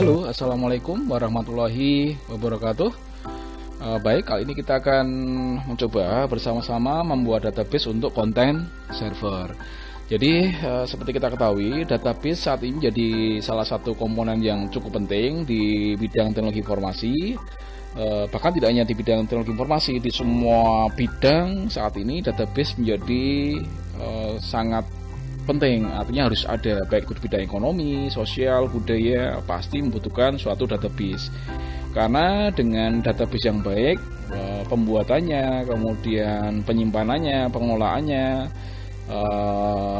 Halo, Assalamualaikum warahmatullahi wabarakatuh. Baik, kali ini kita akan mencoba bersama-sama membuat database untuk konten server. Jadi, seperti kita ketahui, database saat ini jadi salah satu komponen yang cukup penting di bidang teknologi informasi. Bahkan tidak hanya di bidang teknologi informasi, di semua bidang saat ini database menjadi sangat penting, artinya harus ada, baik itu di bidang ekonomi, sosial, budaya, pasti membutuhkan suatu database. Karena dengan database yang baik, pembuatannya, kemudian penyimpanannya, pengelolaannya,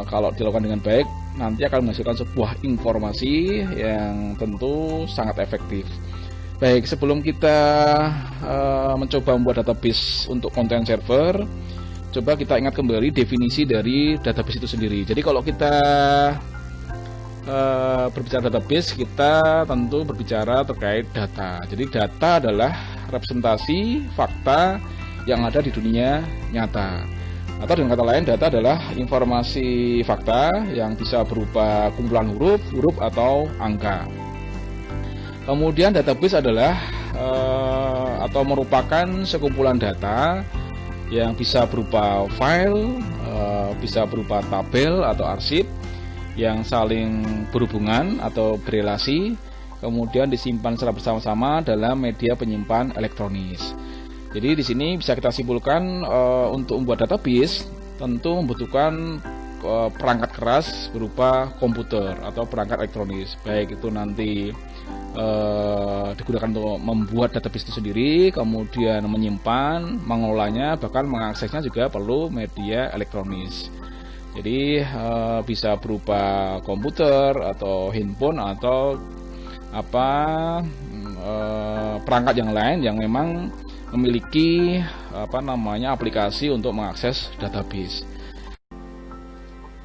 kalau dilakukan dengan baik, nanti akan menghasilkan sebuah informasi yang tentu sangat efektif. Baik, sebelum kita mencoba membuat database untuk konten server, coba kita ingat kembali definisi dari database itu sendiri. Jadi kalau kita berbicara database, kita tentu berbicara terkait data. Jadi data adalah representasi fakta yang ada di dunia nyata. Atau dengan kata lain, data adalah informasi fakta yang bisa berupa kumpulan huruf atau angka. Kemudian database adalah atau merupakan sekumpulan data yang bisa berupa file, bisa berupa tabel atau arsip yang saling berhubungan atau berelasi, kemudian disimpan secara bersama-sama dalam media penyimpan elektronis. Jadi di sini bisa kita simpulkan untuk membuat database tentu membutuhkan perangkat keras berupa komputer atau perangkat elektronis, baik itu nanti digunakan untuk membuat database itu sendiri, kemudian menyimpan, mengolahnya, bahkan mengaksesnya juga perlu media elektronis. Jadi bisa berupa komputer atau handphone atau perangkat yang lain yang memang memiliki aplikasi untuk mengakses database.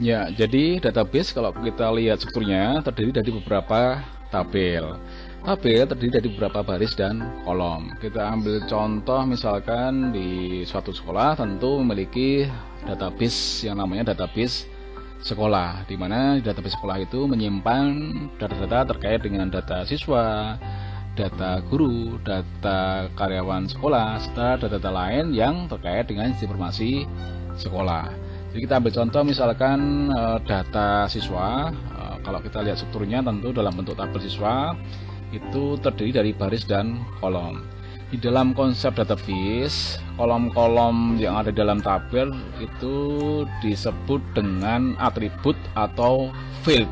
Ya, jadi database kalau kita lihat strukturnya terdiri dari beberapa tabel. Tabel terdiri dari beberapa baris dan kolom. Kita ambil contoh misalkan di suatu sekolah tentu memiliki database yang namanya database sekolah, di mana database sekolah itu menyimpan data-data terkait dengan data siswa, data guru, data karyawan sekolah, serta data-data lain yang terkait dengan informasi sekolah. Jadi kita ambil contoh misalkan data siswa. Kalau kita lihat strukturnya tentu dalam bentuk tabel siswa itu terdiri dari baris dan kolom. Di dalam konsep database, kolom-kolom yang ada dalam tabel itu disebut dengan atribut atau field.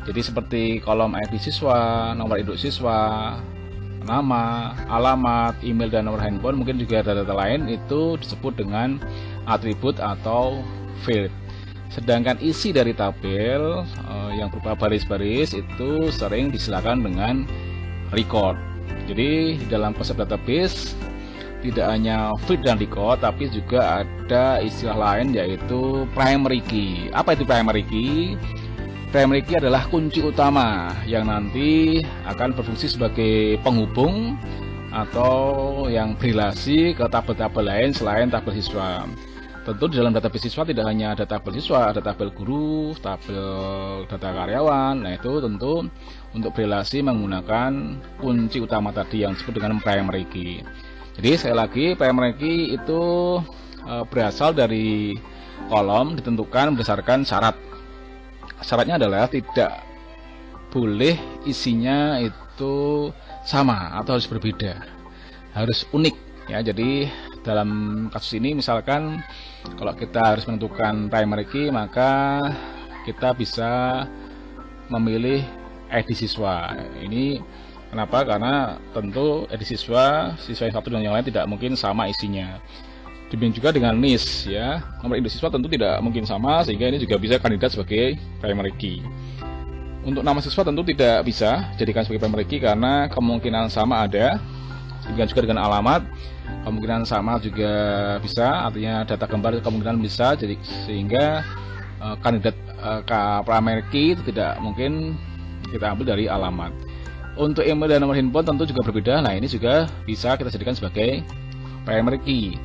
Jadi seperti kolom ID siswa, nomor induk siswa, nama, alamat, email, dan nomor handphone, mungkin juga data-data lain itu disebut dengan atribut atau field. Sedangkan isi dari tabel yang berupa baris-baris itu sering disilakan dengan record. Jadi dalam konsep database tidak hanya field dan record, tapi juga ada istilah lain yaitu primary key. Apa itu primary key? Primary key adalah kunci utama yang nanti akan berfungsi sebagai penghubung atau yang berelasi ke tabel-tabel lain selain tabel siswa. Tentu di dalam database siswa tidak hanya ada tabel siswa, ada tabel guru, tabel data karyawan. Nah, itu tentu untuk berelasi menggunakan kunci utama tadi yang disebut dengan primary key. Jadi sekali lagi, primary key itu berasal dari kolom ditentukan berdasarkan syarat. Syaratnya adalah tidak boleh isinya itu sama atau harus berbeda, harus unik ya. Jadi dalam kasus ini misalkan kalau kita harus menentukan primary key, maka kita bisa memilih ID siswa. Ini kenapa? Karena tentu ID siswa yang satu dan yang lain tidak mungkin sama isinya. Demikian juga dengan NIS ya, nomor induk siswa tentu tidak mungkin sama, sehingga ini juga bisa kandidat sebagai primary key. Untuk nama siswa tentu tidak bisa jadikan sebagai primary key karena kemungkinan sama ada. Demikian juga dengan alamat, kemungkinan sama juga bisa, artinya data gambar kemungkinan bisa, jadi sehingga kandidat primary key itu tidak mungkin kita ambil dari alamat. Untuk email dan nomor handphone tentu juga berbeda. Nah, ini juga bisa kita jadikan sebagai primary key.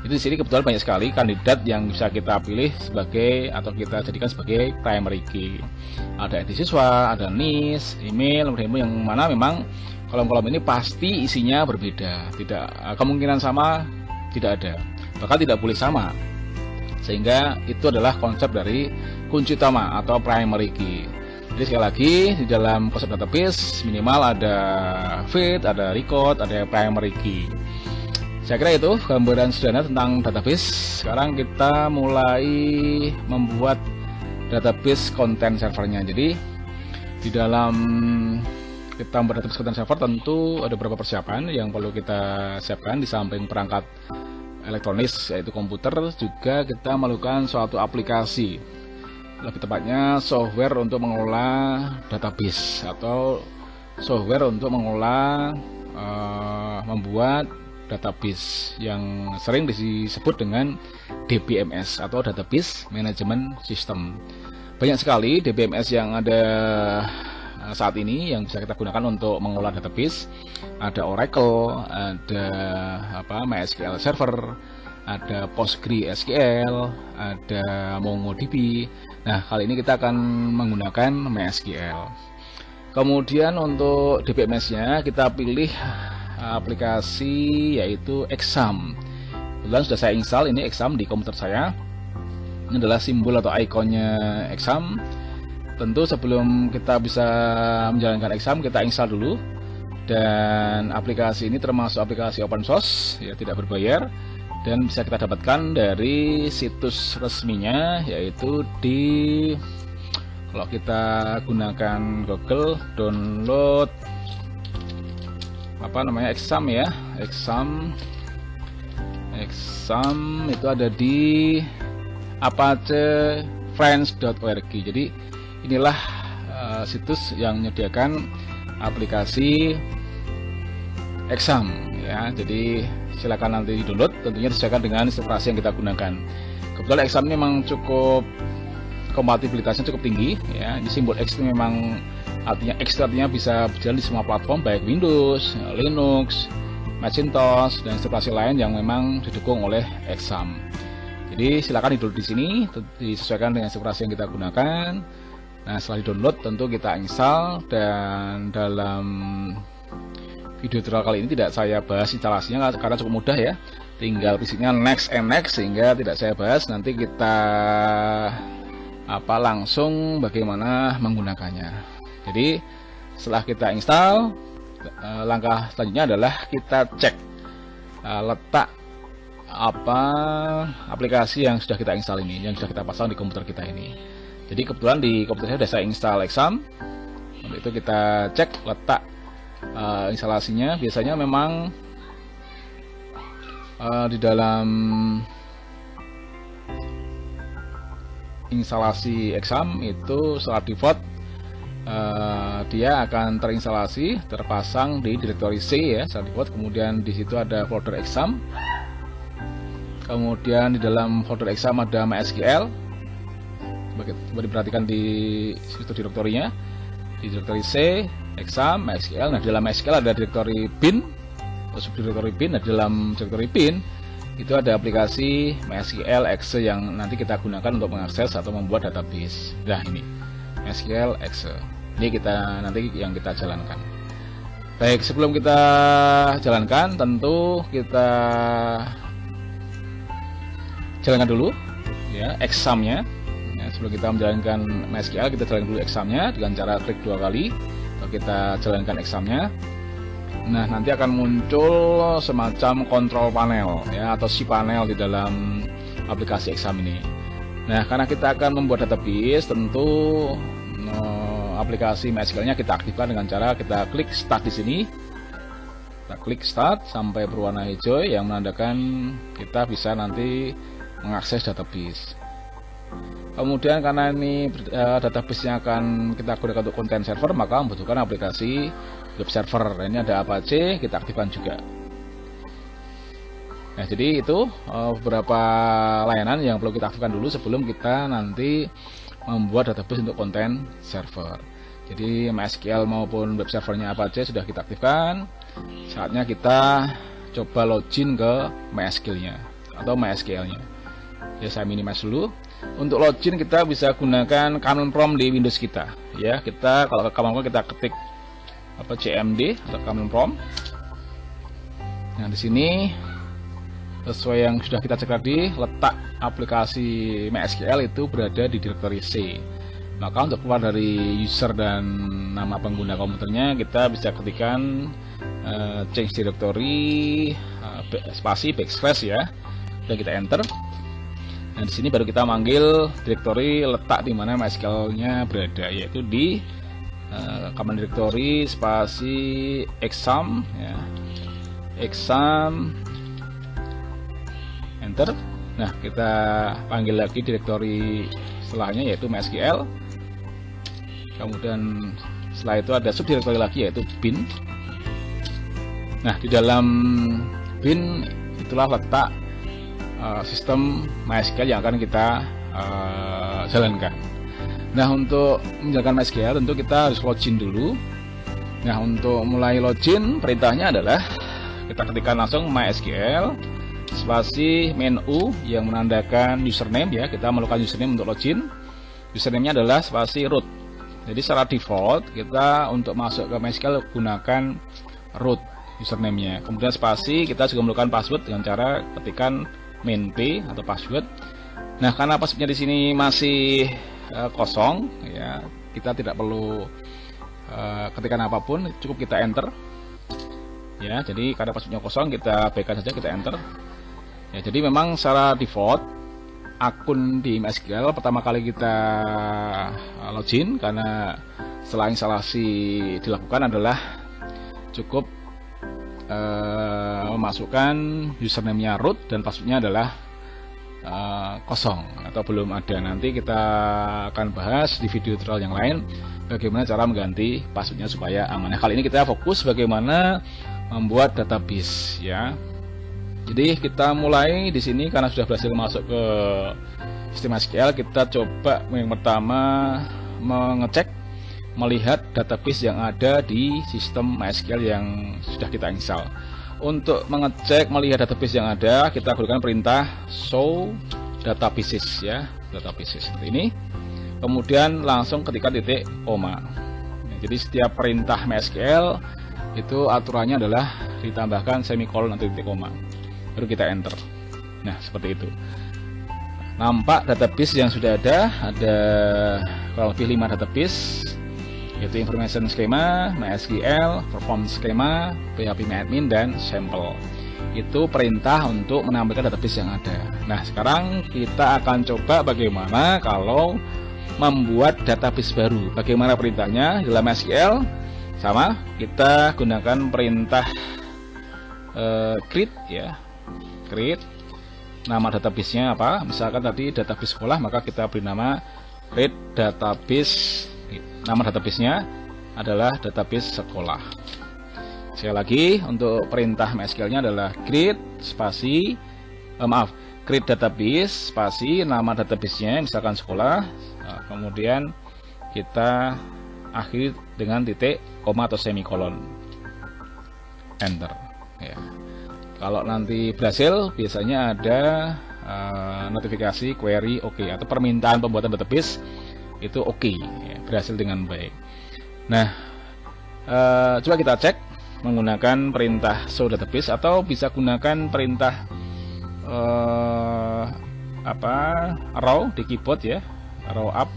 Itu di sini kebetulan banyak sekali kandidat yang bisa kita pilih sebagai atau kita jadikan sebagai primary key. Ada ID siswa, ada NIS, email, yang mana memang kolom-kolom ini pasti isinya berbeda. Tidak kemungkinan sama, tidak ada. Bahkan tidak boleh sama. Sehingga itu adalah konsep dari kunci utama atau primary key. Jadi sekali lagi di dalam konsep database minimal ada feed, ada record, ada primary key. Saya kira itu gambaran sederhana tentang database. Sekarang kita mulai membuat database content servernya. Jadi di dalam kita membuat database content server tentu ada beberapa persiapan yang perlu kita siapkan. Di samping perangkat elektronis yaitu komputer, juga kita melakukan suatu aplikasi, lebih tepatnya software untuk mengelola database atau software untuk mengelola membuat database yang sering disebut dengan DBMS atau Database Management System. Banyak sekali DBMS yang ada saat ini yang bisa kita gunakan untuk mengelola database. Ada Oracle, ada MySQL Server, ada PostgreSQL, ada MongoDB. Nah, kali ini kita akan menggunakan MySQL. Kemudian untuk DBMS-nya kita pilih aplikasi yaitu Exam. Kebetulan sudah saya install ini Exam di komputer saya. Ini adalah simbol atau ikonnya Exam. Tentu sebelum kita bisa menjalankan Exam, kita install dulu. Dan aplikasi ini termasuk aplikasi open source, ya tidak berbayar, dan bisa kita dapatkan dari situs resminya, yaitu di, kalau kita gunakan Google, download Exam ya, Exam itu ada di apachefriends.org. Jadi inilah situs yang menyediakan aplikasi Exam ya. Jadi silakan nanti di-download, tentunya disesuaikan dengan instruksi yang kita gunakan. Kebetulan Exam ini memang cukup kompatibilitasnya cukup tinggi ya. Di simbol X itu memang artinya X artinya bisa berjalan di semua platform, baik Windows, Linux, Macintosh, dan instruksi lain yang memang didukung oleh Exam. Jadi silakan di-download di sini, disesuaikan dengan instruksi yang kita gunakan. Nah, setelah di-download tentu kita install, dan dalam video tutorial kali ini tidak saya bahas instalasinya karena cukup mudah ya. Tinggal fisiknya next and next, sehingga tidak saya bahas. Nanti kita langsung bagaimana menggunakannya. Jadi setelah kita install, langkah selanjutnya adalah kita cek letak aplikasi yang sudah kita install ini, yang sudah kita pasang di komputer kita ini. Jadi kebetulan di komputer saya sudah saya install Exam. Untuk itu kita cek letak instalasinya. Biasanya memang di dalam instalasi Exam itu secara default dia akan terinstalasi, terpasang di direktori C ya, secara default. Kemudian di situ ada folder Exam. Kemudian di dalam folder Exam ada MySQL. Coba diperhatikan di situ direktorinya. Di direktori C, Exam, MySQL. Nah, di dalam MySQL ada direktori bin atau subdirektori bin. Nah, di dalam direktori bin itu ada aplikasi MySQL Exe yang nanti kita gunakan untuk mengakses atau membuat database. Nah, ini MySQL Exe. Ini kita nanti yang kita jalankan. Baik, sebelum kita jalankan tentu kita jalankan dulu ya Examnya. Ya, sebelum kita menjalankan MySQL, kita jalankan dulu Examnya dengan cara klik 2 kali. Lalu kita jalankan Examnya. Nah, nanti akan muncul semacam kontrol panel ya, atau cPanel di dalam aplikasi Exam ini. Nah, karena kita akan membuat database, tentu aplikasi MySQL-nya kita aktifkan dengan cara kita klik Start di sini. Kita klik Start sampai berwarna hijau yang menandakan kita bisa nanti mengakses database. Kemudian karena ini database-nya akan kita gunakan untuk content server, maka membutuhkan aplikasi web server. Ini ada Apache, kita aktifkan juga. Nah, jadi itu beberapa layanan yang perlu kita aktifkan dulu sebelum kita nanti membuat database untuk content server. Jadi MySQL maupun web servernya Apache sudah kita aktifkan. Saatnya kita coba login ke MySQL-nya atau MySQL-nya. Ya, saya minimize dulu. Untuk login kita bisa gunakan command prompt di Windows kita. Ya, kita kalau ke command prompt kita ketik cmd atau command prompt. Nah, di sini sesuai yang sudah kita cek tadi, letak aplikasi MySQL itu berada di direktori C. Maka untuk keluar dari user dan nama pengguna komputernya, kita bisa ketikkan change directory spasi backslash ya, dan kita enter. Nah, di sini baru kita manggil direktori letak di mana MySQL-nya berada, yaitu di command directory spasi exam ya, exam, enter. Nah, kita panggil lagi direktori setelahnya yaitu MySQL. Kemudian setelah itu ada subdirektori lagi yaitu bin. Nah, di dalam bin itulah letak sistem MySQL yang akan kita jalankan. Nah, untuk menjalankan MySQL tentu kita harus login dulu. Nah, untuk mulai login perintahnya adalah kita ketikkan langsung MySQL spasi menu yang menandakan username ya, kita melakukan username untuk login. Username-nya adalah spasi root. Jadi secara default kita untuk masuk ke MySQL gunakan root username-nya. Kemudian spasi kita juga melakukan password dengan cara ketikkan main p atau password. Nah, karena passwordnya di sini masih kosong ya, kita tidak perlu ketikkan apapun, cukup kita enter. Ya, jadi karena passwordnya kosong kita backup saja, kita enter. Ya, jadi memang secara default akun di MySQL pertama kali kita login, karena setelah instalasi dilakukan adalah cukup memasukkan username-nya root dan passwordnya adalah kosong atau belum ada. Nanti kita akan bahas di video tutorial yang lain bagaimana cara mengganti passwordnya supaya aman. Nah, kali ini kita fokus bagaimana membuat database ya. Jadi kita mulai di sini karena sudah berhasil masuk ke sistem MySQL, kita coba yang pertama melihat database yang ada di sistem MySQL yang sudah kita install. Untuk melihat database yang ada, kita gunakan perintah show databases ya, databases seperti ini. Kemudian langsung ketikkan titik koma. Jadi setiap perintah MySQL itu aturannya adalah ditambahkan semikolon atau titik koma, baru kita enter. Nah, seperti itu. Nampak database yang sudah ada kurang lebih 5 database, yaitu information schema, MySQL, performance schema, phpMyAdmin, dan sample. Itu perintah untuk menampilkan database yang ada. Nah, sekarang kita akan coba bagaimana kalau membuat database baru. Bagaimana perintahnya dalam MySQL? Sama, kita gunakan perintah create ya, create. Nama databasenya apa? Misalkan tadi database sekolah, maka kita beri nama create database. Nama databasenya adalah database sekolah. Sekali lagi, untuk perintah MySQL-nya adalah create spasi create database spasi nama databasenya misalkan sekolah. Kemudian kita akhiri dengan titik koma atau semikolon, enter ya. Kalau nanti berhasil, biasanya ada notifikasi query oke, atau permintaan pembuatan database itu oke ya, berhasil dengan baik. Nah, coba kita cek menggunakan perintah show database, atau bisa gunakan perintah row di keyboard ya, row up.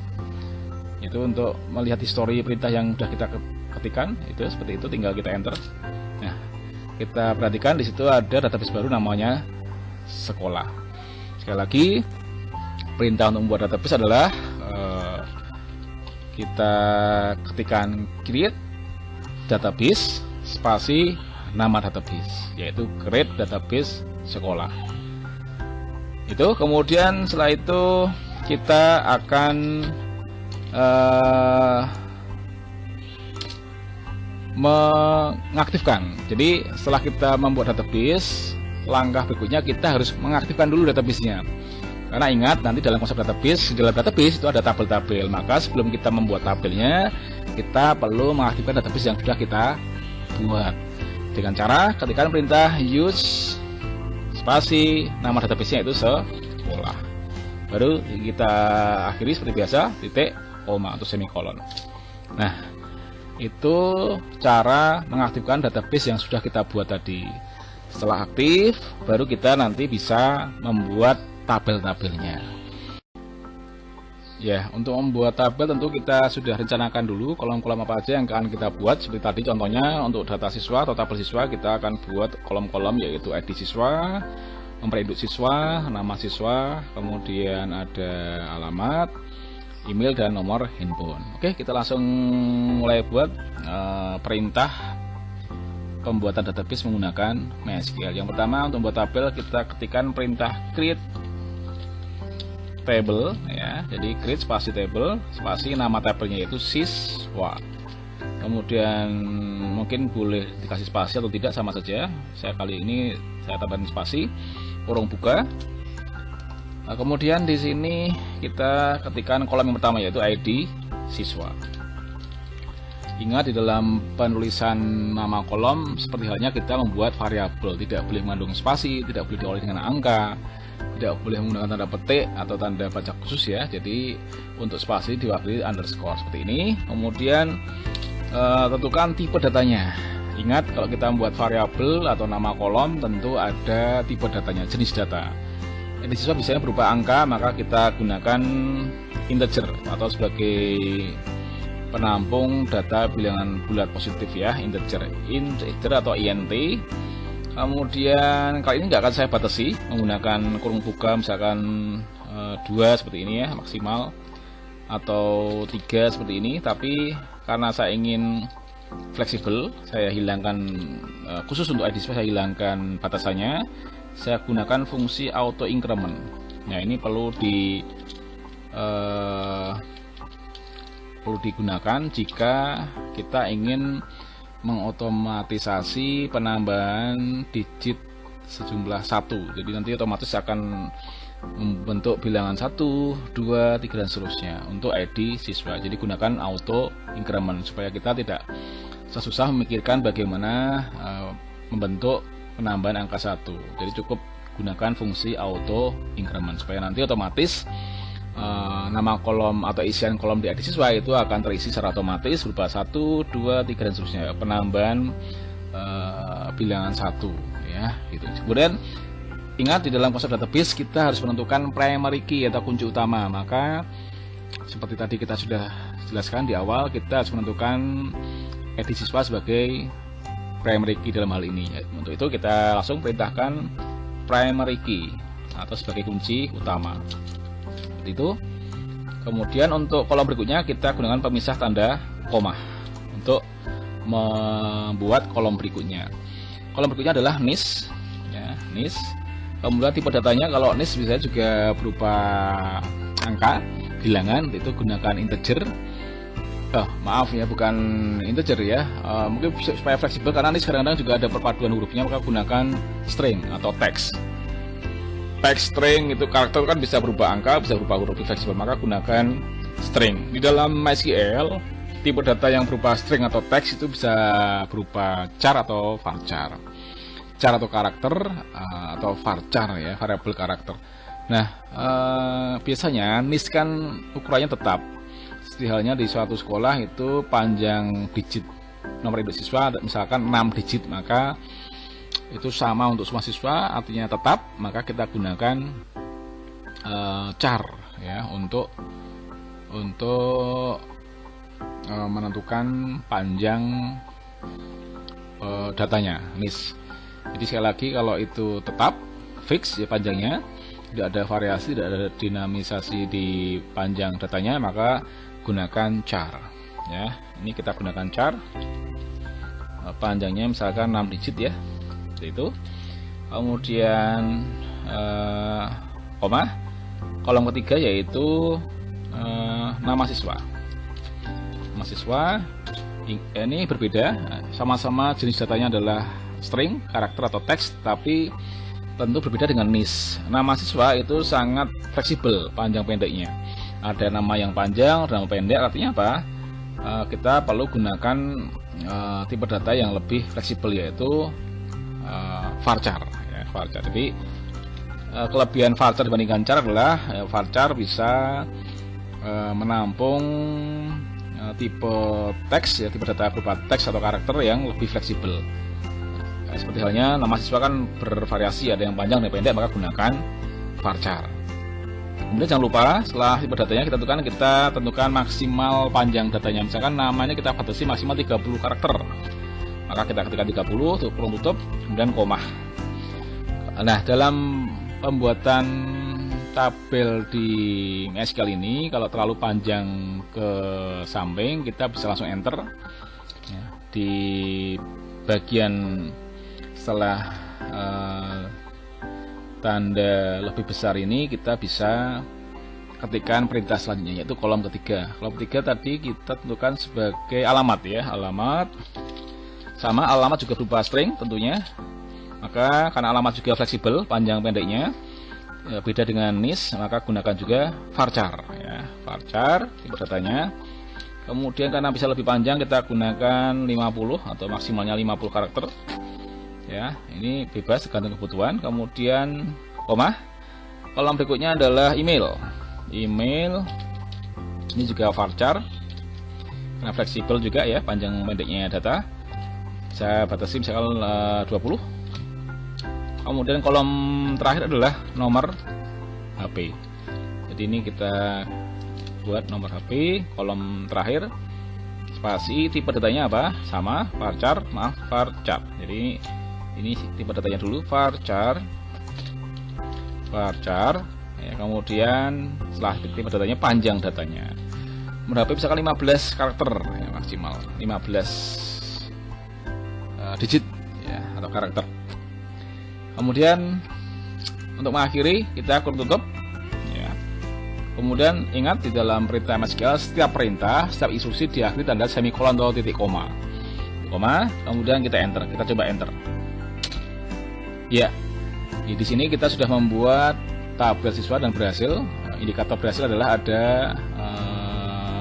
Itu untuk melihat histori perintah yang sudah kita ketikkan, itu seperti itu, tinggal kita enter. Nah, kita perhatikan di situ ada database baru namanya sekolah. Sekali lagi, perintah untuk membuat database adalah kita ketikkan create database spasi nama database, yaitu create database sekolah. Itu kemudian setelah itu kita akan mengaktifkan. Jadi setelah kita membuat database, langkah berikutnya kita harus mengaktifkan dulu databasenya. Karena ingat, nanti dalam konsep database, di dalam database itu ada tabel-tabel. Maka sebelum kita membuat tabelnya, kita perlu mengaktifkan database yang sudah kita buat. Dengan cara ketikkan perintah use spasi, nama database-nya itu sekolah. Baru kita akhiri seperti biasa, titik, koma atau semikolon. Nah, itu cara mengaktifkan database yang sudah kita buat tadi. Setelah aktif, baru kita nanti bisa membuat tabel-tabelnya. Ya, untuk membuat tabel tentu kita sudah rencanakan dulu kolom-kolom apa aja yang akan kita buat. Seperti tadi contohnya untuk data siswa atau tabel siswa, kita akan buat kolom-kolom yaitu ID siswa, nomor induk siswa, nama siswa, kemudian ada alamat, email, dan nomor handphone. Oke, kita langsung mulai buat perintah pembuatan database menggunakan MySQL. Yang pertama, untuk membuat tabel kita ketikkan perintah create table, ya. Jadi create spasi table, spasi nama tabelnya yaitu siswa. Kemudian mungkin boleh dikasih spasi atau tidak, sama saja. Saya kali ini saya tambahkan spasi, kurung buka. Nah, kemudian di sini kita ketikkan kolom yang pertama yaitu ID siswa. Ingat, di dalam penulisan nama kolom seperti halnya kita membuat variabel, tidak boleh mengandung spasi, tidak boleh diawali dengan angka, tidak boleh menggunakan tanda petik atau tanda baca khusus, ya. Jadi untuk spasi diwakili underscore seperti ini. Kemudian tentukan tipe datanya. Ingat, kalau kita membuat variabel atau nama kolom tentu ada tipe datanya, jenis data. Ini siswa biasanya berupa angka, maka kita gunakan integer atau sebagai penampung data bilangan bulat positif, ya, integer atau int. Kemudian kali ini nggak akan saya batasi menggunakan kurung buka, misalkan 2 seperti ini, ya, maksimal, atau 3 seperti ini. Tapi karena saya ingin fleksibel, saya hilangkan khusus untuk ID saya hilangkan batasannya. Saya gunakan fungsi auto increment. Nah, ini perlu digunakan jika kita ingin mengotomatisasi penambahan digit sejumlah 1. Jadi nanti otomatis akan membentuk bilangan 1, 2, 3 dan seterusnya untuk ID siswa. Jadi gunakan auto increment supaya kita tidak susah memikirkan bagaimana membentuk penambahan angka 1. Jadi cukup gunakan fungsi auto increment supaya nanti otomatis nama kolom atau isian kolom di ID siswa itu akan terisi secara otomatis berupa 1, 2, 3 dan seterusnya, penambahan bilangan 1, ya, gitu. Kemudian ingat, di dalam konsep database kita harus menentukan primary key atau kunci utama. Maka seperti tadi kita sudah jelaskan di awal, kita harus menentukan ID siswa sebagai primary key dalam hal ini. Untuk itu kita langsung perintahkan primary key atau sebagai kunci utama. Itu. Kemudian untuk kolom berikutnya kita gunakan pemisah tanda koma untuk membuat kolom berikutnya. Kolom berikutnya adalah NIS, ya, NIS. Kemudian tipe datanya, kalau NIS bisa juga berupa angka bilangan, itu gunakan integer. Maaf ya, bukan integer, ya. Mungkin supaya fleksibel, karena NIS kadang-kadang juga ada perpaduan hurufnya, maka gunakan string atau teks. Teks, string itu karakter kan bisa berupa angka, bisa berupa huruf, fleksibel, maka gunakan string. Di dalam MySQL, tipe data yang berupa string atau teks itu bisa berupa char atau varchar. Char atau karakter atau varchar, ya, variabel karakter. Nah, biasanya NIS kan ukurannya tetap. Seperti halnya di suatu sekolah itu panjang digit nomor induk siswa misalkan 6 digit, maka itu sama untuk semua siswa, artinya tetap, maka kita gunakan char, ya, untuk menentukan panjang datanya NIS. Jadi sekali lagi, kalau itu tetap fix, ya, panjangnya tidak ada variasi, tidak ada dinamisasi di panjang datanya, maka gunakan char, ya. Ini kita gunakan char, panjangnya misalkan 6 digit, ya, seperti itu. Kemudian koma, kolom ketiga yaitu nama siswa. Nama siswa ini berbeda, sama-sama jenis datanya adalah string, karakter atau teks, tapi tentu berbeda dengan NIS. Nama siswa itu sangat fleksibel panjang pendeknya. Ada nama yang panjang, nama pendek. Artinya apa? Kita perlu gunakan tipe data yang lebih fleksibel, yaitu varchar, ya. varchar. Jadi kelebihan varchar dibandingkan char adalah varchar bisa menampung tipe teks ya, tipe data berupa teks atau karakter yang lebih fleksibel. Seperti halnya nama siswa kan bervariasi, ada yang panjang dan pendek, maka gunakan varchar. Kemudian jangan lupa setelah tipe datanya kita tentukan maksimal panjang datanya. Misalkan namanya kita batasi maksimal 30 karakter, maka kita ketikkan 30 untuk kurung tutup kemudian koma. Nah, dalam pembuatan tabel di MySQL ini, kalau terlalu panjang ke samping kita bisa langsung enter ya, di bagian setelah tanda lebih besar ini kita bisa ketikkan perintah selanjutnya, yaitu kolom ketiga. Kolom ketiga tadi kita tentukan sebagai alamat ya, alamat. Sama alamat juga berupa string tentunya. Maka karena alamat juga fleksibel panjang pendeknya ya, beda dengan nis, maka gunakan juga varchar ya, varchar tipe datanya. Kemudian karena bisa lebih panjang kita gunakan 50 atau maksimalnya 50 karakter ya, ini bebas tergantung kebutuhan. Kemudian koma. Kolom berikutnya adalah email. Email ini juga varchar karena fleksibel juga ya, panjang pendeknya data. Saya batasi misalkan 20. Kemudian kolom terakhir adalah nomor HP. Jadi ini kita buat nomor HP, kolom terakhir spasi, tipe datanya apa? Sama, varchar, varchar. Jadi ini tipe datanya dulu, varchar. Ya, kemudian setelah tipe datanya panjang datanya. Nomor HP misalkan 15 karakter ya, maksimal 15 digit ya, atau karakter. Kemudian untuk mengakhiri kita kurung tutup ya. Kemudian ingat di dalam perintah MySQL setiap perintah, setiap instruksi diakhiri tanda semikolon atau titik koma. Kemudian kita enter, kita coba enter. Ya, di sini kita sudah membuat tabel siswa dan berhasil. Indikator berhasil adalah ada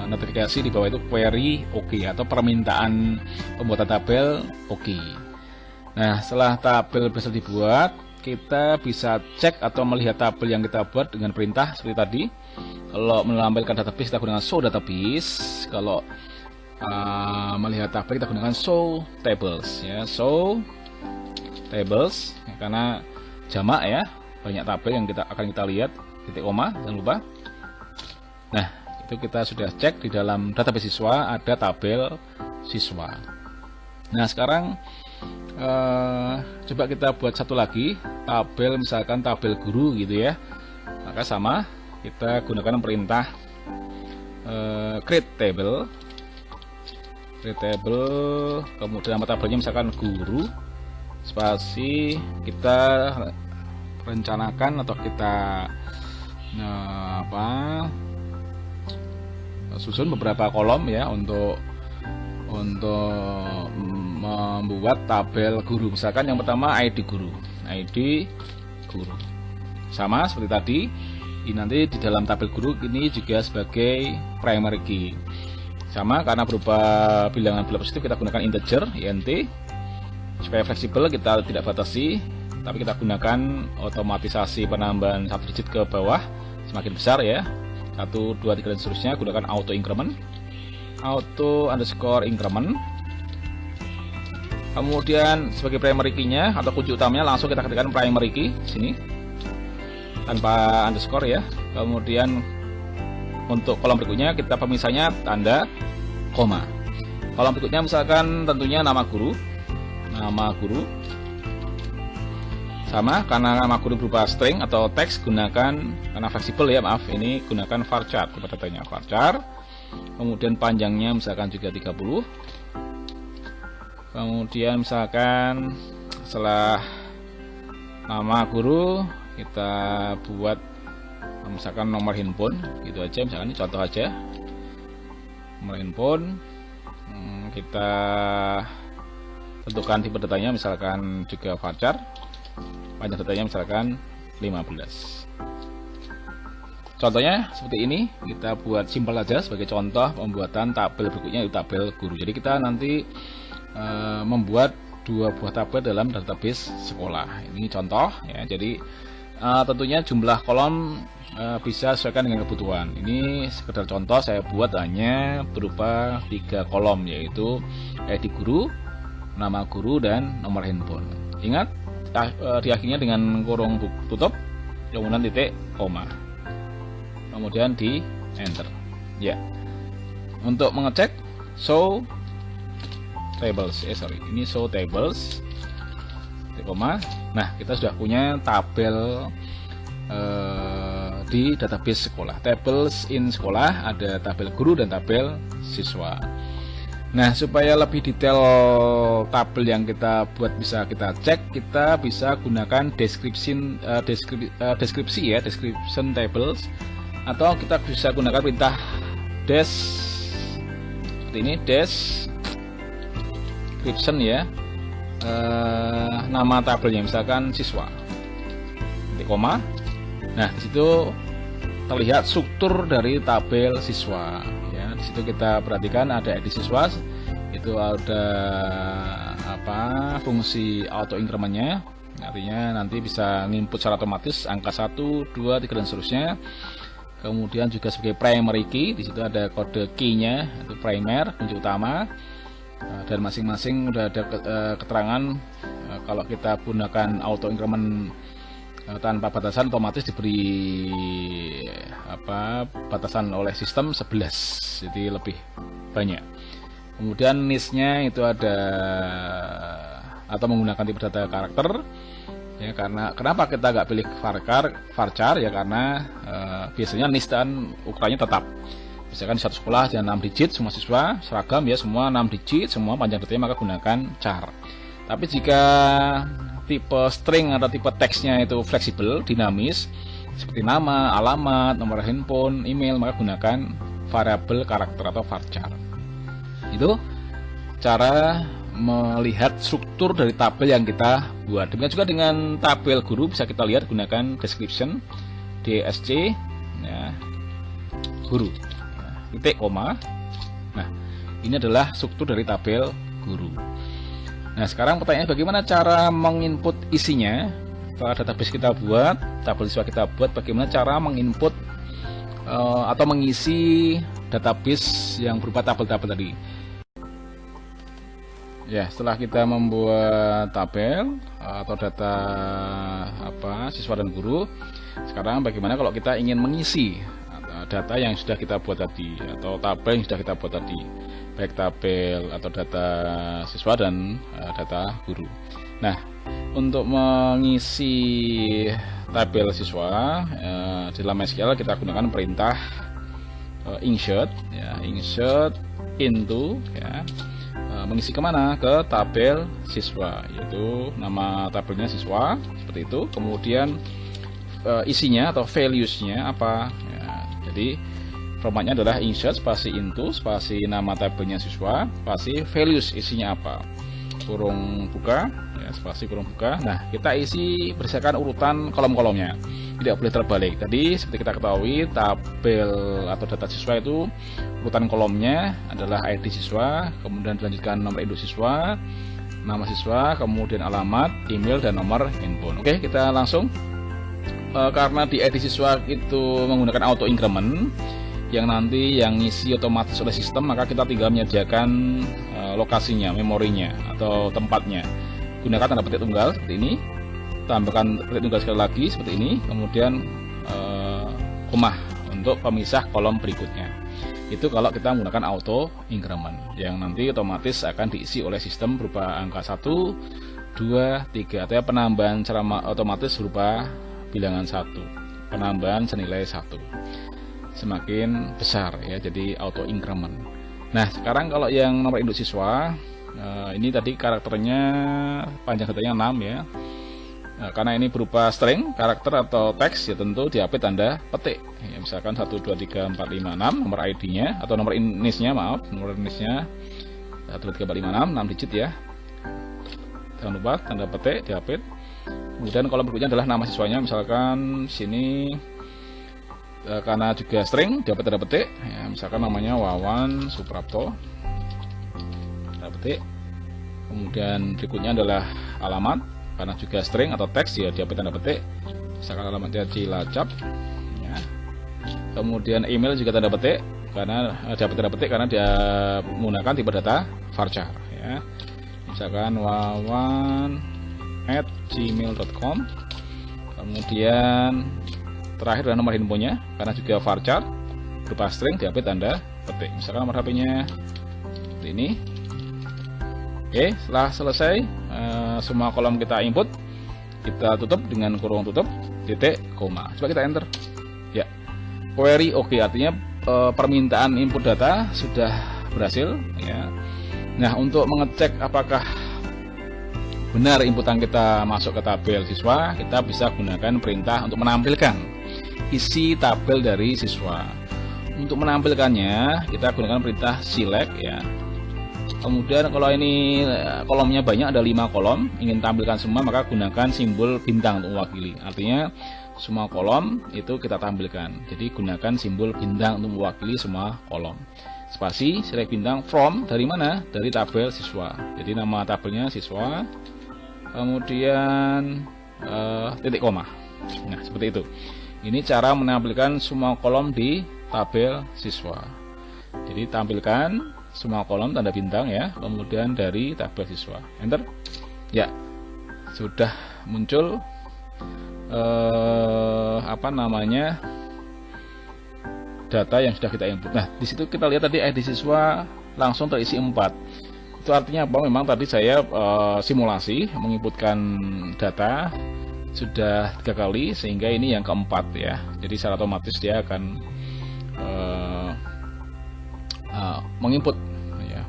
notifikasi di bawah itu query oke atau permintaan pembuatan tabel oke. Nah, setelah tabel berhasil dibuat, kita bisa cek atau melihat tabel yang kita buat dengan perintah seperti tadi. Kalau menampilkan database kita gunakan show database. Kalau melihat tabel kita gunakan show tables ya, show tables ya, karena jamak ya, banyak tabel yang akan kita lihat, titik koma jangan lupa. Nah, itu kita sudah cek di dalam database siswa ada tabel siswa. Nah, sekarang coba kita buat satu lagi tabel, misalkan tabel guru gitu ya. Maka sama, kita gunakan perintah create table, kemudian nama tabelnya misalkan guru spasi, kita rencanakan atau kita susun beberapa kolom ya untuk membuat tabel guru. Misalkan yang pertama ID guru sama seperti tadi. Ini nanti di dalam tabel guru ini juga sebagai primary key, sama karena berupa bilangan bulat positif kita gunakan integer int. Supaya fleksibel kita tidak batasi, tapi kita gunakan otomatisasi penambahan satu digit ke bawah semakin besar ya, 1, 2, 3 dan seterusnya. Gunakan auto increment, auto underscore increment. Kemudian sebagai primary key-nya atau kunci utamanya langsung kita ketikkan primary key sini tanpa underscore ya. Kemudian untuk kolom berikutnya kita pemisahnya tanda koma. Kolom berikutnya misalkan tentunya nama guru sama, karena nama guru berupa string atau teks gunakan, karena fleksibel ya maaf, ini gunakan varchar, tipe datanya varchar. Kemudian panjangnya misalkan juga 30. Kemudian misalkan setelah nama guru kita buat misalkan nomor handphone gitu aja, misalkan ini contoh aja nomor handphone. Kita tentukan tipe datanya misalkan juga varchar, panjang datanya misalkan 15. Contohnya seperti ini, kita buat simpel aja sebagai contoh pembuatan tabel berikutnya, itu tabel guru. Jadi kita nanti membuat 2 buah tabel dalam database sekolah. Ini contoh ya. Jadi tentunya jumlah kolom bisa sesuaikan dengan kebutuhan. Ini sekedar contoh saya buat hanya berupa 3 kolom, yaitu ID guru, nama guru, dan nomor handphone. Ingat diakhirinya dengan kurung tutup, kemudian titik, koma, kemudian di enter ya. Untuk mengecek show tables, ini show tables, titik, koma. Nah, kita sudah punya tabel di database sekolah. Tables in sekolah ada tabel guru dan tabel siswa. Nah, supaya lebih detail tabel yang kita buat bisa kita cek, kita bisa gunakan description tables, atau kita bisa gunakan perintah dash seperti ini, dash description ya. Nama tabelnya misalkan siswa, titik, koma. Nah, di situ terlihat struktur dari tabel siswa ya. Di situ kita perhatikan ada ID siswa, itu ada fungsi auto incrementnya, artinya nanti bisa input secara otomatis angka 1, 2, 3 dan seterusnya. Kemudian juga sebagai primary key, di situ ada kode key-nya, itu primer, kunci utama, dan masing-masing udah ada keterangan. Kalau kita gunakan auto increment tanpa batasan, otomatis diberi batasan oleh sistem 11, jadi lebih banyak. Kemudian niche-nya itu ada, atau menggunakan tipe data karakter ya. Karena kenapa kita nggak pilih varchar ya, karena biasanya niche dan ukurannya tetap. Misalkan di satu sekolah ada 6 digit, semua siswa seragam ya, semua 6 digit, semua panjang datanya, maka gunakan char. Tapi jika tipe string atau tipe teksnya itu fleksibel, dinamis, seperti nama, alamat, nomor handphone, email, maka gunakan variabel karakter atau varchar. Itu cara melihat struktur dari tabel yang kita buat. Demikian juga dengan tabel guru, bisa kita lihat gunakan description, DSC ya, guru, titik, koma. Nah, ini adalah struktur dari tabel guru. Nah, sekarang pertanyaannya bagaimana cara menginput isinya. Setelah database kita buat, tabel siswa kita buat, bagaimana cara menginput atau mengisi database yang berupa tabel-tabel tadi. Ya, setelah kita membuat tabel atau data siswa dan guru, sekarang bagaimana kalau kita ingin mengisi data yang sudah kita buat tadi, atau tabel yang sudah kita buat tadi, baik tabel atau data siswa dan data guru. Nah, untuk mengisi tabel siswa di dalam SQL kita gunakan perintah insert ya, insert into ya, mengisi kemana, ke tabel siswa, yaitu nama tabelnya siswa seperti itu. Kemudian isinya atau values-nya apa ya, jadi formatnya adalah insert spasi into spasi nama tabelnya siswa spasi values, isinya apa, kurung buka ya, spasi kurung buka. Nah, kita isi berdasarkan urutan kolom-kolomnya, tidak boleh terbalik. Tadi seperti kita ketahui, tabel atau data siswa itu urutan kolomnya adalah ID siswa, kemudian dilanjutkan nomor induk siswa, nama siswa, kemudian alamat, email, dan nomor handphone. Oke, kita langsung. Karena di ID siswa itu menggunakan auto increment yang nanti yang ngisi otomatis oleh sistem, maka kita tinggal menyediakan lokasinya, memorinya atau tempatnya. Gunakan tanda petik tunggal seperti ini, tambahkan petik tunggal sekali lagi seperti ini, kemudian koma untuk pemisah kolom berikutnya. Itu kalau kita menggunakan auto increment yang nanti otomatis akan diisi oleh sistem berupa angka 1, 2, 3, atau penambahan secara otomatis berupa bilangan 1, penambahan senilai 1 semakin besar ya, jadi auto increment. Nah, sekarang kalau yang nomor induk siswa, ini tadi karakternya panjang datanya 6 ya. Nah, karena ini berupa string, karakter atau teks, ya tentu diapit tanda petik ya, misalkan 1, 2, 3, 4, 5, 6 nomor ID-nya atau nomor NIS-nya, nomor NIS-nya 1, 2, 3, 4, 5, 6 digit ya. Jangan lupa tanda petik diapit. Kemudian kolom berikutnya adalah nama siswanya, misalkan sini karena juga string dapat tanda petik ya, misalkan namanya Wawan Suprapto, tanda petik. Kemudian berikutnya adalah alamat, karena juga string atau teks ya dia tanda petik, misalkan alamatnya Cilacap ya. Kemudian email juga tanda petik, karena dapat tanda petik karena dia menggunakan tipe data varchar ya. Misalkan wawan@gmail.com. Kemudian terakhir adalah nomor handphonenya, karena juga varchar berupa string diapit tanda petik, misalkan nomor HP-nya seperti ini. Oke, setelah selesai semua kolom kita input, kita tutup dengan kurung tutup titik koma. Coba kita enter ya, query oke, artinya permintaan input data sudah berhasil ya. Nah, untuk mengecek apakah benar inputan kita masuk ke tabel siswa, kita bisa gunakan perintah untuk menampilkan isi tabel dari siswa. Untuk menampilkannya kita gunakan perintah select ya. Kemudian kalau ini kolomnya banyak, ada 5 kolom, ingin tampilkan semua, maka gunakan simbol bintang untuk mewakili. Artinya semua kolom itu kita tampilkan, jadi gunakan simbol bintang untuk mewakili semua kolom. Spasi, select bintang, from, dari mana? Dari tabel siswa. Jadi nama tabelnya siswa, kemudian titik koma. Nah, seperti itu. Ini cara menampilkan semua kolom di tabel siswa. Jadi tampilkan semua kolom tanda bintang ya, kemudian dari tabel siswa. Enter. Ya, sudah muncul data yang sudah kita input. Nah, di situ kita lihat tadi ID siswa langsung terisi 4. Itu artinya apa? Memang tadi saya simulasi menginputkan data sudah 3 kali, sehingga ini yang keempat ya. Jadi secara otomatis dia akan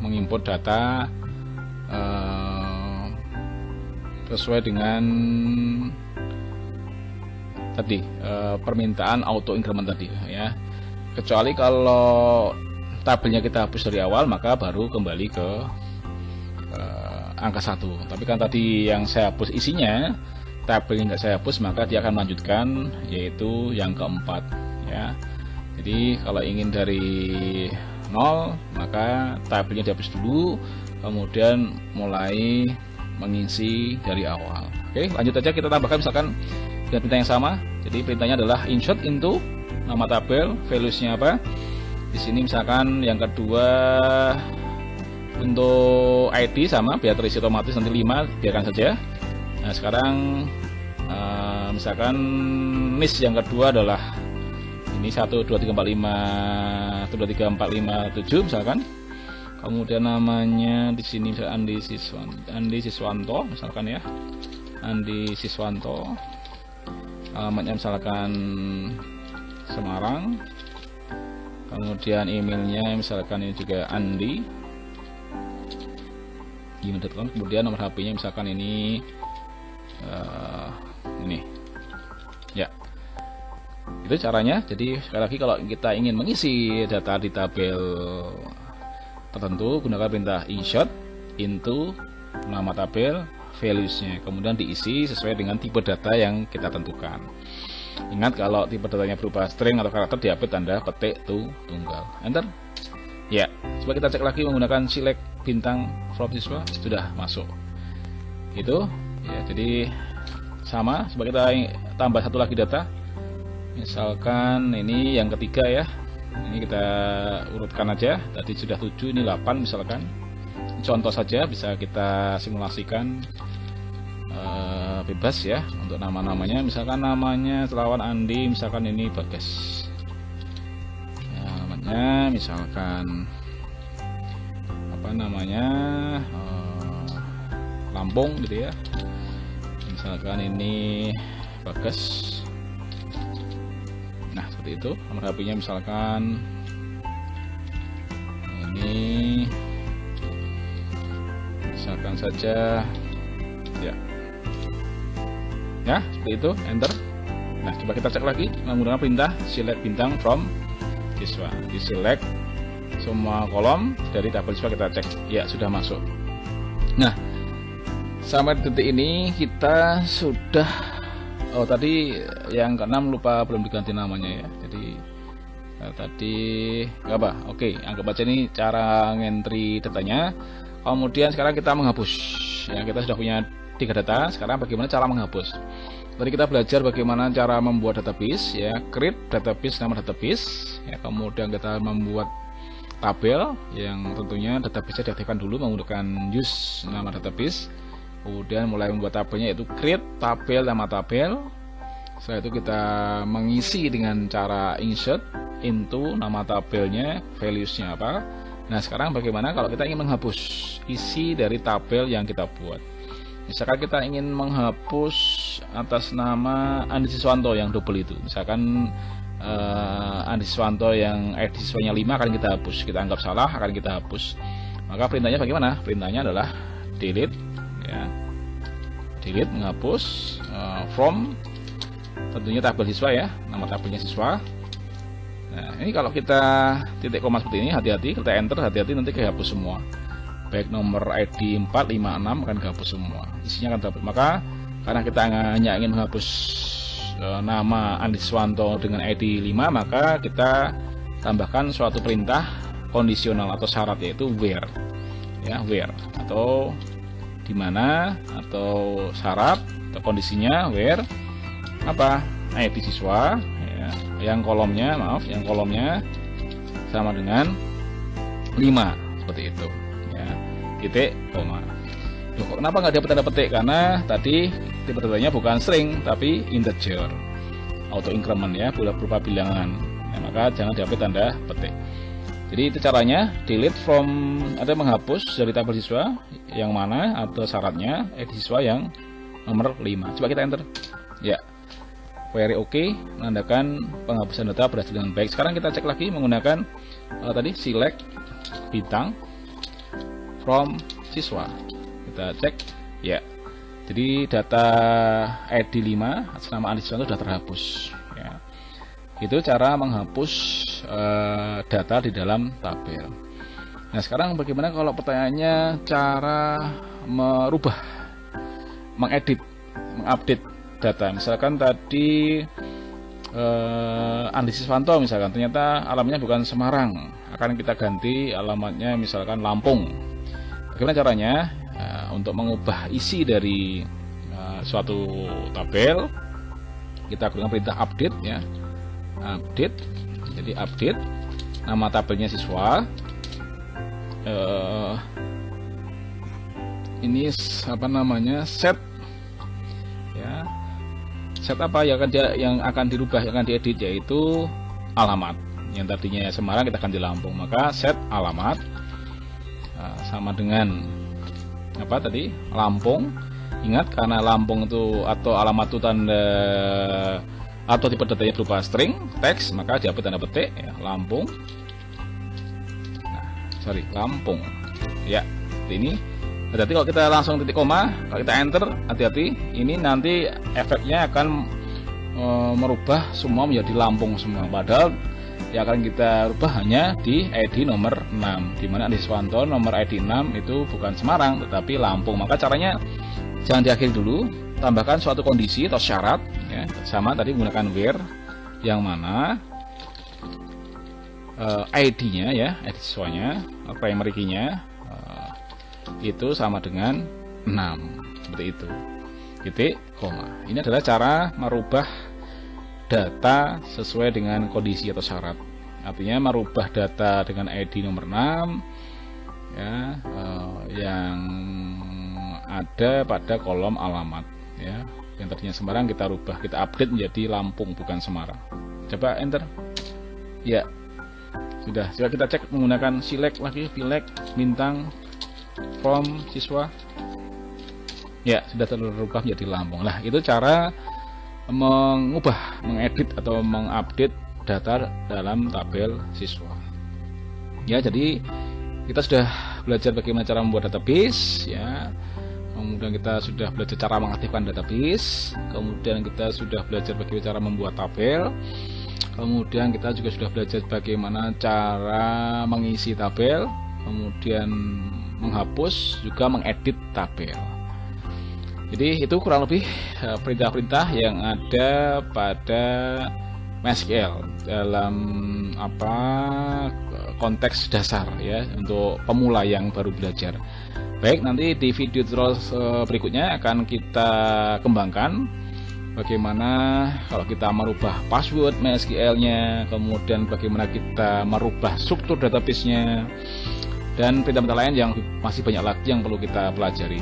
menginput data sesuai dengan tadi permintaan auto increment tadi ya. Kecuali kalau tabelnya kita hapus dari awal, maka baru kembali ke angka 1. Tapi kan tadi yang saya hapus isinya, tabelnya nggak saya hapus, maka dia akan melanjutkan yaitu yang keempat ya. Jadi kalau ingin dari 0, maka tabelnya dihapus dulu, kemudian mulai mengisi dari awal. Oke, lanjut aja, kita tambahkan misalkan dengan perintah yang sama. Jadi perintahnya adalah insert into nama tabel, values-nya apa. Di sini misalkan yang kedua untuk ID sama, biar terisi otomatis, nanti 5 biarkan saja. Nah, sekarang misalkan list yang kedua adalah ini 1 2 3 4 5 1 2 3 4 5 7 misalkan. Kemudian namanya di sini misalkan Andi Siswanto misalkan ya. Andi Siswanto. Alamatnya misalkan Semarang. Kemudian emailnya misalkan ini juga Andi gmail.com. Kemudian nomor HP-nya misalkan ini ya. Itu caranya. Jadi sekali lagi, kalau kita ingin mengisi data di tabel tertentu, gunakan perintah insert into nama tabel, values-nya, kemudian diisi sesuai dengan tipe data yang kita tentukan. Ingat, kalau tipe datanya berupa string atau karakter, diapit tanda petik tunggal. Enter. Ya, coba kita cek lagi menggunakan select bintang from siswa, sudah masuk. Itu ya, jadi sama. Coba kita tambah satu lagi data. Misalkan ini yang ketiga ya. Ini kita urutkan aja. Tadi sudah 7, ini 8 misalkan. Contoh saja, bisa kita simulasikan bebas ya untuk nama-namanya. Misalkan namanya Selawan Andi, misalkan ini Bagas. Namanya misalkan apa namanya, Lampung gitu ya. Misalkan ini Bagas. Nah, seperti itu. Nomor HP-nya misalkan ini, misalkan saja ya, seperti itu. Enter. Nah, coba kita cek lagi menggunakan perintah select bintang from siswa. Di select semua kolom dari tabel siswa, kita cek ya, sudah masuk. Nah, sampai detik ini kita sudah, tadi yang ke-6 lupa, belum diganti namanya ya. Jadi tadi nggak apa. Oke, anggap aja ini cara ngentri datanya. Kemudian sekarang kita menghapus. Ya, kita sudah punya 3 data. Sekarang bagaimana cara menghapus? Tadi kita belajar bagaimana cara membuat database, ya, create database, nama database, ya, kemudian kita membuat tabel yang tentunya database diaktifkan dulu menggunakan use nama database. Kemudian mulai membuat tabelnya yaitu create tabel, nama tabel. Setelah itu kita mengisi dengan cara insert into nama tabelnya, valuesnya apa. Nah, sekarang bagaimana kalau kita ingin menghapus isi dari tabel yang kita buat? Misalkan kita ingin menghapus atas nama Andi Siswanto yang double itu. Misalkan Andi Siswanto yang ID siswanya 5 akan kita hapus. Kita anggap salah, akan kita hapus. Maka perintahnya bagaimana? Perintahnya adalah delete, ya. Delete, menghapus from tentunya tabel siswa, ya, nama tabelnya siswa. Nah, ini kalau kita titik koma seperti ini, hati-hati, kita enter, hati-hati nanti kehapus semua. Baik nomor ID 4, 5, 6 akan kehapus semua. Isinya akan terhapus. Maka karena kita hanya ingin menghapus nama Andi Siswanto dengan ID 5, maka kita tambahkan suatu perintah kondisional atau syarat, yaitu where. Ya, where atau di mana, atau syarat atau kondisinya where apa? ID siswa, ya, yang kolomnya sama dengan 5 seperti itu, ya, titik koma. Loh, kenapa nggak dapat tanda petik? Karena tadi tipe datanya bukan string tapi integer, auto increment, ya, berupa bilangan. Nah, maka jangan dapat tanda petik. Jadi itu caranya, delete from, ada menghapus dari tabel siswa yang mana atau syaratnya ID siswa yang nomor 5. Coba kita enter, ya. Query OK, menandakan penghapusan data berhasil dengan baik. Sekarang kita cek lagi menggunakan tadi select bintang from siswa. Kita cek, ya. Jadi data ID 5 atas nama Andi Siswanto sudah terhapus, ya. Itu cara menghapus data di dalam tabel. Nah, sekarang bagaimana kalau pertanyaannya cara merubah, mengedit, mengupdate data? Misalkan tadi Andi Siswanto misalkan ternyata alamatnya bukan Semarang, akan kita ganti alamatnya misalkan Lampung. Bagaimana caranya untuk mengubah isi dari suatu tabel? Kita gunakan perintah update, ya, update. Jadi update nama tabelnya siswa, ini apa namanya, set, ya. Set apa yang akan dirubah, yang akan diedit, yaitu alamat. Yang tadinya Semarang kita ganti Lampung, maka set alamat sama dengan apa tadi, Lampung. Ingat, karena Lampung itu atau alamat itu tanda atau tipe datanya berupa string teks, maka dihapus tanda petik, ya, Lampung. Nah, Lampung, ya, seperti ini. Hati-hati kalau kita langsung titik koma, kalau kita enter, hati-hati, ini nanti efeknya akan merubah semua menjadi Lampung semua. Padahal yang akan kita rubah hanya di ID nomor 6, dimana Andi Siswanto nomor ID 6 itu bukan Semarang tetapi Lampung. Maka caranya jangan diakhiri dulu, tambahkan suatu kondisi atau syarat, ya, sama tadi menggunakan where, yang mana ID-nya, ya, ID siswanya, primary key-nya itu sama dengan 6, seperti itu, titik koma. Ini adalah cara merubah data sesuai dengan kondisi atau syarat. Artinya merubah data dengan ID nomor 6, ya, yang ada pada kolom alamat, ya, yang tadinya Semarang kita rubah, kita update menjadi Lampung bukan Semarang. Coba enter, ya, sudah. Coba kita cek menggunakan select lagi, select bintang from siswa, ya, sudah terubah menjadi Lampung. Nah, itu cara mengubah, mengedit atau mengupdate data dalam tabel siswa. Ya, jadi kita sudah belajar bagaimana cara membuat database, ya. Kemudian kita sudah belajar cara mengaktifkan database. Kemudian kita sudah belajar bagaimana cara membuat tabel. Kemudian kita juga sudah belajar bagaimana cara mengisi tabel. Kemudian menghapus, juga mengedit tabel. Jadi itu kurang lebih perintah-perintah yang ada pada MySQL dalam konteks dasar ya untuk pemula yang baru belajar. Baik, nanti di video tutorial berikutnya akan kita kembangkan bagaimana kalau kita merubah password MySQL-nya, kemudian bagaimana kita merubah struktur database-nya, dan perintah-perintah lain yang masih banyak lagi yang perlu kita pelajari.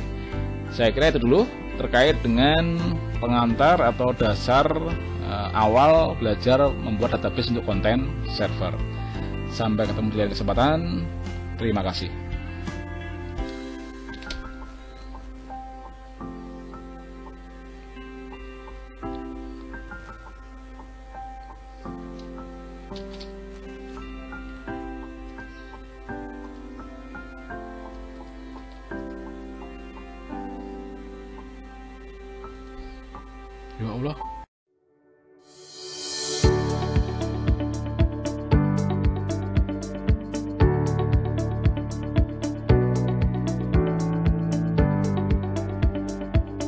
Saya kira itu dulu terkait dengan pengantar atau dasar awal belajar membuat database untuk konten server. Sampai ketemu di lain kesempatan. Terima kasih. Ya Allah.